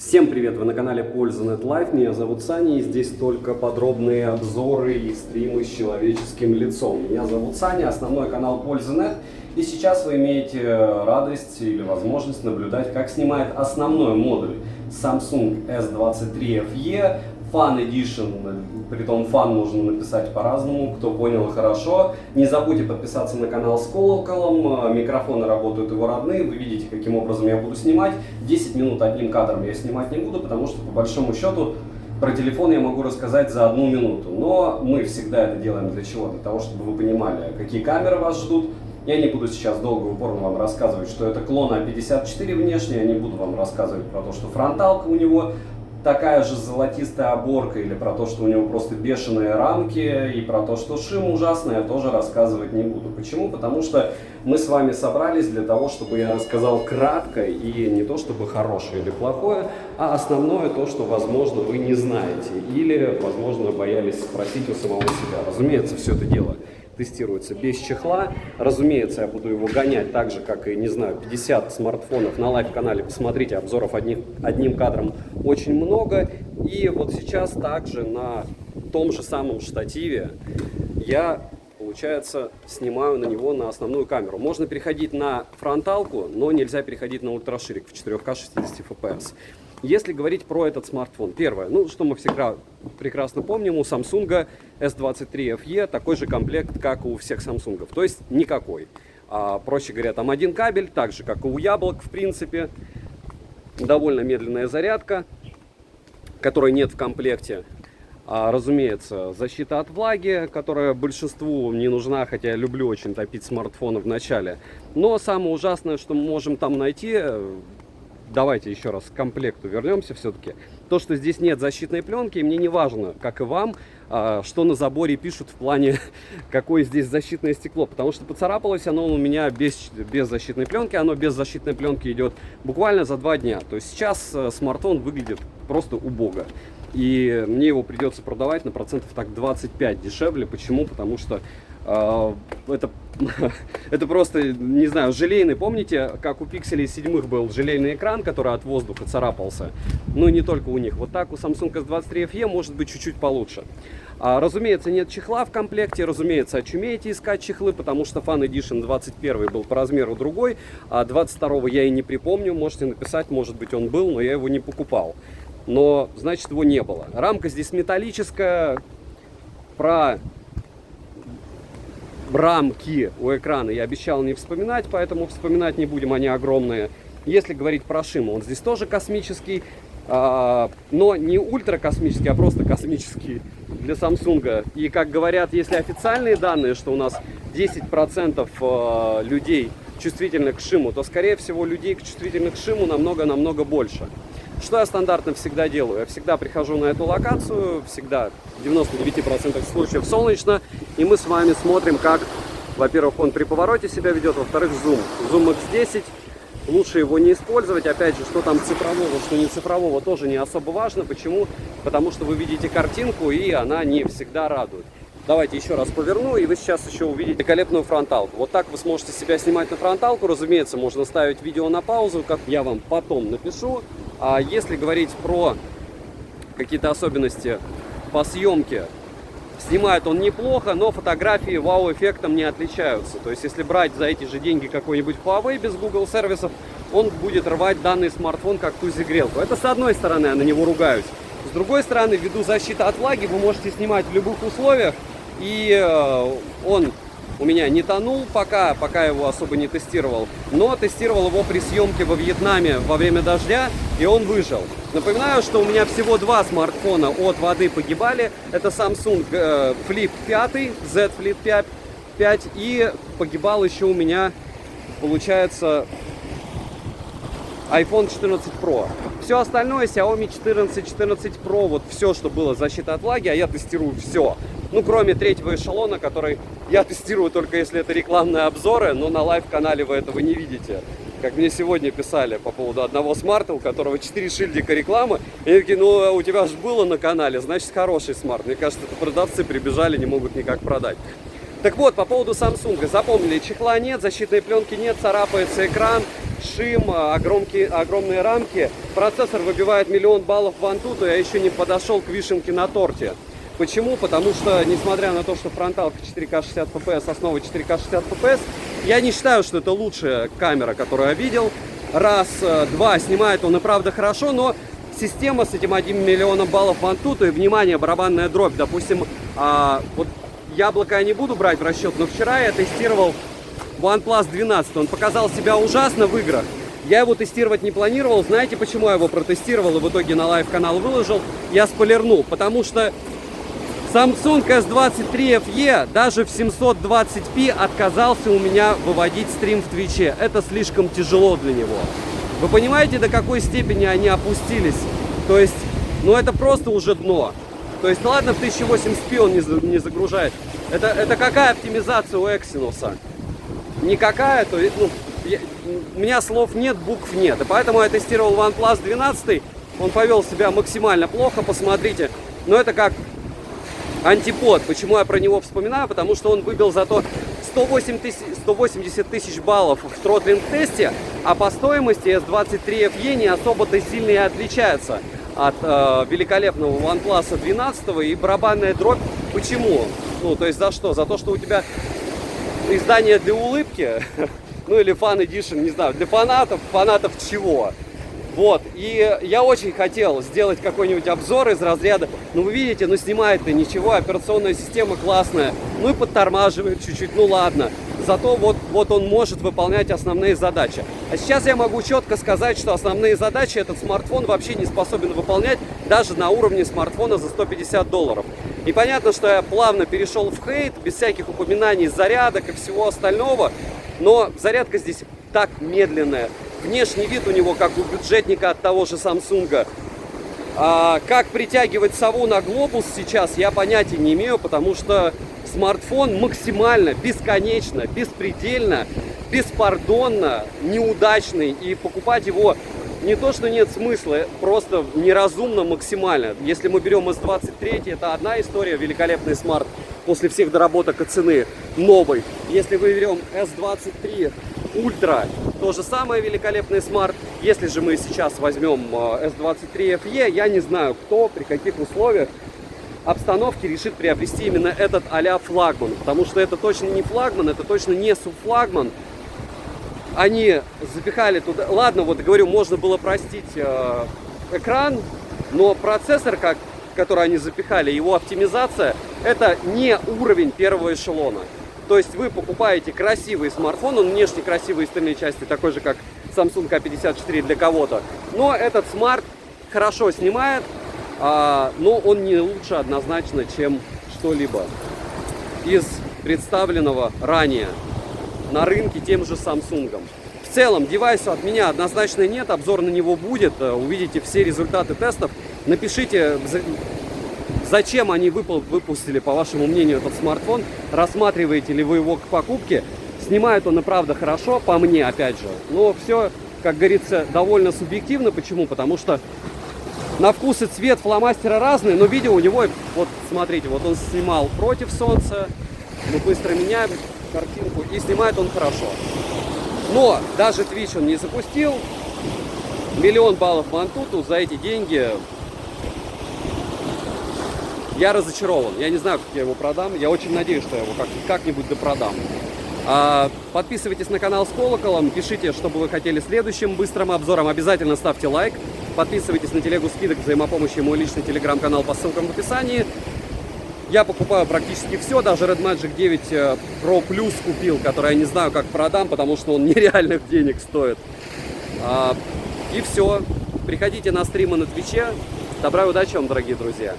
Всем привет! Вы на канале Польза.нет Live. Меня зовут Саня, и здесь только подробные обзоры и стримы с человеческим лицом. Меня зовут Саня, основной канал Польза.нет. И сейчас вы имеете радость или возможность наблюдать, как снимает основной модуль Samsung S23 FE Fan Edition. Притом Fan можно написать по-разному, кто понял, хорошо. Не забудьте подписаться на канал с колоколом. Микрофоны работают его родные. Вы видите, каким образом я буду снимать. 10 минут одним кадром я снимать не буду, потому что по большому счету про телефон я могу рассказать за 1 минуту. Но мы всегда это делаем для чего? Для того, чтобы вы понимали, какие камеры вас ждут. Я не буду сейчас долго и упорно вам рассказывать, что это клон А54 внешне. Я не буду вам рассказывать про то, что фронталка у него такая же золотистая оборка, или про то, что у него просто бешеные рамки, и про то, что шим ужасный, я тоже рассказывать не буду. Почему? Потому что мы с вами собрались для того, чтобы я рассказал кратко, и не то чтобы хорошее или плохое, а основное то, что, возможно, вы не знаете, или, возможно, боялись спросить у самого себя. Разумеется, все это дело тестируется без чехла. Разумеется, я буду его гонять так же, как и, не знаю, 50 смартфонов на лайв-канале. Посмотрите, обзоров одним кадром очень много. И вот сейчас также на том же самом штативе я, получается, снимаю на него на основную камеру. Можно переходить на фронталку, но нельзя переходить на ультраширик в 4К 60 FPS. Если говорить про этот смартфон, первое, что мы всегда прекрасно помним, у Samsung S23 FE такой же комплект, как у всех Samsung, то есть никакой. Проще говоря, там один кабель, так же, как и у яблок, в принципе. Довольно медленная зарядка, которой нет в комплекте. Разумеется, защита от влаги, которая большинству не нужна, хотя я люблю очень топить смартфоны в начале. Но самое ужасное, что мы можем там найти... Давайте еще раз к комплекту вернемся все-таки. То, что здесь нет защитной пленки, мне не важно, как и вам, что на заборе пишут в плане, какое здесь защитное стекло. Потому что поцарапалось оно у меня без защитной пленки. Оно без защитной пленки идет буквально за 2 дня. То есть сейчас смартфон выглядит просто убого. И мне его придется продавать на процентов так 25 дешевле. Почему? Потому что это просто, не знаю, желейный. Помните, как у Pixel 7 был желейный экран, который от воздуха царапался? Ну, не только у них. Вот так у Samsung S23 FE может быть чуть-чуть получше. Разумеется, нет чехла в комплекте. Разумеется, очумеете искать чехлы, потому что Fan Edition 21 был по размеру другой, а 22 я и не припомню. Можете написать, может быть, он был, но я его не покупал. Но, значит, его не было. Рамка здесь металлическая. Про рамки у экрана я обещал не вспоминать, поэтому вспоминать не будем, они огромные. Если говорить про шим, он здесь тоже космический, но не ультракосмический, а просто космический для Samsung. И как говорят, если официальные данные, что у нас 10% людей чувствительны к шиму, то, скорее всего, людей чувствительных к шиму намного больше. Что я стандартно всегда делаю? Я всегда прихожу на эту локацию, всегда в 99% случаев солнечно, и мы с вами смотрим, как, во-первых, он при повороте себя ведет, во-вторых, зум. Зум X10, лучше его не использовать. Опять же, что там цифрового, что не цифрового, тоже не особо важно. Почему? Потому что вы видите картинку, и она не всегда радует. Давайте еще раз поверну, и вы сейчас еще увидите великолепную фронталку. Вот так вы сможете себя снимать на фронталку. Разумеется, можно ставить видео на паузу, как я вам потом напишу. А если говорить про какие-то особенности по съемке, снимает он неплохо, но фотографии вау-эффектом не отличаются. То есть, если брать за эти же деньги какой-нибудь Huawei без Google сервисов, он будет рвать данный смартфон как тузи-грелку. Это с одной стороны, я на него ругаюсь. С другой стороны, ввиду защиты от влаги, вы можете снимать в любых условиях, и он у меня не тонул пока его особо не тестировал, но тестировал его при съемке во Вьетнаме во время дождя, и он выжил. Напоминаю, что у меня всего 2 смартфона от воды погибали. Это Samsung Flip 5, Z Flip 5, и погибал еще у меня, получается, iPhone 14 Pro. Все остальное, Xiaomi 14 Pro, вот все, что было защита от влаги, а я тестирую все. Ну, кроме 3-го эшелона, который я тестирую только если это рекламные обзоры, но на лайв-канале вы этого не видите. Как мне сегодня писали по поводу одного смарта, у которого 4 шильдика рекламы. И они такие, ну, у тебя же было на канале, значит, хороший смарт. Мне кажется, это продавцы прибежали, не могут никак продать. Так вот, по поводу Samsung. Запомнили, чехла нет, защитной пленки нет, царапается экран. шим, огромные рамки. Процессор выбивает 1 000 000 баллов в Antutu, я еще не подошел к вишенке на торте. Почему? Потому что, несмотря на то, что фронталка 4К 60 FPS, основа 4К 60 FPS, я не считаю, что это лучшая камера, которую я видел. Раз, два, снимает он и правда хорошо, но система с этим 1 000 000 баллов в Antutu и, внимание, барабанная дробь. Допустим, вот яблоко я не буду брать в расчет, но вчера я тестировал OnePlus 12. Он показал себя ужасно в играх. Я его тестировать не планировал. Знаете, почему я его протестировал и в итоге на лайв-канал выложил? Я спойлернул, потому что Samsung S23 FE даже в 720p отказался у меня выводить стрим в Твиче. Это слишком тяжело для него. Вы понимаете, до какой степени они опустились? То есть, ну это просто уже дно. То есть, ладно, в 1080p он не загружает. Это какая оптимизация у Exynos? Никакая. То есть, ну, у меня слов нет, букв нет. И поэтому я тестировал OnePlus 12. Он повел себя максимально плохо, посмотрите. Но это как антипод. Почему я про него вспоминаю? Потому что он выбил зато 180 тысяч баллов в тротлинг-тесте, а по стоимости S23 FE не особо-то сильно и отличается от великолепного OnePlus 12 и барабанная дробь. Почему? Ну, то есть за что? За то, что у тебя издание для улыбки, ну или Fan Edition, не знаю, для фанатов чего? Вот, и я очень хотел сделать какой-нибудь обзор из разряда, ну вы видите, ну снимает-то ничего, операционная система классная, ну и подтормаживает чуть-чуть, ну ладно, зато вот он может выполнять основные задачи. А сейчас я могу четко сказать, что основные задачи этот смартфон вообще не способен выполнять даже на уровне смартфона за $150. И понятно, что я плавно перешел в хейт, без всяких упоминаний зарядок и всего остального, но зарядка здесь так медленная. Внешний вид у него как у бюджетника от того же Samsung. Как притягивать сову на глобус сейчас, я понятия не имею, потому что смартфон максимально, бесконечно, беспредельно, беспардонно неудачный. И покупать его не то, что нет смысла, просто неразумно максимально. Если мы берем S23, это одна история, великолепный смарт после всех доработок и цены новый. Если мы берем S23 Ультра, то же самое великолепный смарт. Если же мы сейчас возьмем S23 FE, я не знаю, кто, при каких условиях обстановки решит приобрести именно этот а-ля флагман. Потому что это точно не флагман, это точно не субфлагман. Они запихали туда... Ладно, вот говорю, можно было простить экран, но процессор, который они запихали, его оптимизация, это не уровень первого эшелона. То есть вы покупаете красивый смартфон, он внешне красивый, остальные части такой же, как Samsung A54 для кого-то. Но этот смарт хорошо снимает, но он не лучше однозначно, чем что-либо из представленного ранее на рынке тем же Samsung. В целом, девайса от меня однозначно нет, обзор на него будет, увидите все результаты тестов. Напишите, зачем они выпустили, по вашему мнению, этот смартфон, рассматриваете ли вы его к покупке. Снимает он и правда хорошо, по мне, опять же. Но все, как говорится, довольно субъективно. Почему? Потому что на вкус и цвет фломастера разные, но видео у него, вот смотрите, вот он снимал против солнца, мы быстро меняем картинку, и снимает он хорошо. Но даже Twitch он не запустил. 1 000 000 баллов в Antutu за эти деньги. Я разочарован. Я не знаю, как я его продам. Я очень надеюсь, что я его как-нибудь допродам. Подписывайтесь на канал с колоколом. Пишите, что бы вы хотели следующим быстрым обзором. Обязательно ставьте лайк. Подписывайтесь на телегу скидок, взаимопомощи, мой личный телеграм-канал по ссылкам в описании. Я покупаю практически все. Даже Red Magic 9 Pro Plus купил, который я не знаю, как продам, потому что он нереальных денег стоит. И все. Приходите на стримы на Твиче. Добра и удачи вам, дорогие друзья.